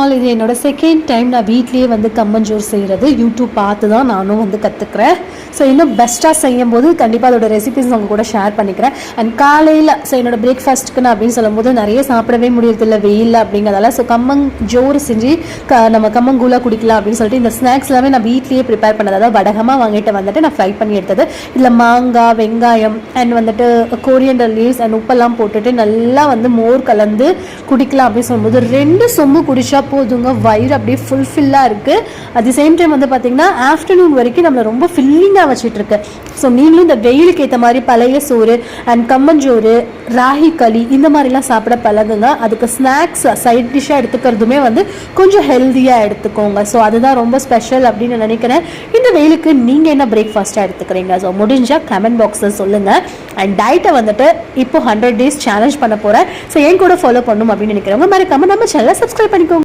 All இது என்னோட second time நான் வீட்லேயே வந்து கம்மஞ்சோறு செய்கிறது. யூடியூப் பார்த்து தான் நானும் வந்து கற்றுக்குறேன். ஸோ இன்னும் பெஸ்ட்டாக செய்யும் போது கண்டிப்பாக அதோட ரெசிபிஸ் உங்கள் கூட ஷேர் பண்ணிக்கிறேன். அண்ட் காலையில் ஸோ என்னோட பிரேக்ஃபாஸ்ட்டுக்கு நான் அப்படின்னு சொல்லும்போது நிறைய சாப்பிடவே முடியறதில்ல வெயில் அப்படிங்கிறதால. ஸோ கம்மஞ்சோறு செஞ்சு நம்ம கம்மங்கூழாக குடிக்கலாம் அப்படின்னு சொல்லிட்டு இந்த ஸ்நாக்ஸ் எல்லாமே நான் வீட்லேயே ப்ரிப்பேர் பண்ணது. அதாவது வடகமாக வாங்கிட்டு வந்துட்டு நான் ஃப்ரை பண்ணி எடுத்தது. இதில் மாங்காய், வெங்காயம் அண்ட் வந்துட்டு கொரியண்டர் லீவ்ஸ் அண்ட் உப்பெல்லாம் போட்டுட்டு நல்லா வந்து மோர் கலந்து குடிக்கலாம் அப்படின்னு சொல்லும்போது 2 சொம்பு குடிச்சா போதுங்க. வயிறு அப்படியே ஃபுல்ஃபில்லாக இருக்குது. அட் தி சேம் டைம் வந்து பார்த்திங்கன்னா ஆஃப்டர்நூன் வரைக்கும் நம்மளை ரொம்ப ஃபில்லிங்காக வச்சிட்ருக்கு. ஸோ நீங்களும் இந்த வெயிலுக்கு ஏற்ற மாதிரி பழைய சோறு அண்ட் கம்மஞ்சோறு, ராகி களி இந்த மாதிரிலாம் சாப்பிட பழகுங்க. அதுக்கு ஸ்நாக்ஸ் சைட் டிஷ்ஷாக எடுத்துக்கிறதுமே வந்து கொஞ்சம் ஹெல்த்தியாக எடுத்துக்கோங்க. ஸோ அதுதான் ரொம்ப ஸ்பெஷல் அப்படின்னு நினைக்கிறேன். இந்த வெயிலுக்கு நீங்கள் என்ன பிரேக்ஃபாஸ்ட்டாக எடுத்துக்கிறீங்க? ஸோ முடிஞ்சால் கமெண்ட் பாக்ஸில் சொல்லுங்கள். அண்ட் டயட்டை வந்துட்டு இப்போ 100 days சேலஞ்ச் பண்ண போகிறேன். ஸோ என் கூட ஃபாலோ பண்ணணும் அப்படின்னு நினைக்கிறவங்க மறக்காம நம்ம சேனலை சப்ஸ்கிரைப் பண்ணிக்கோங்க.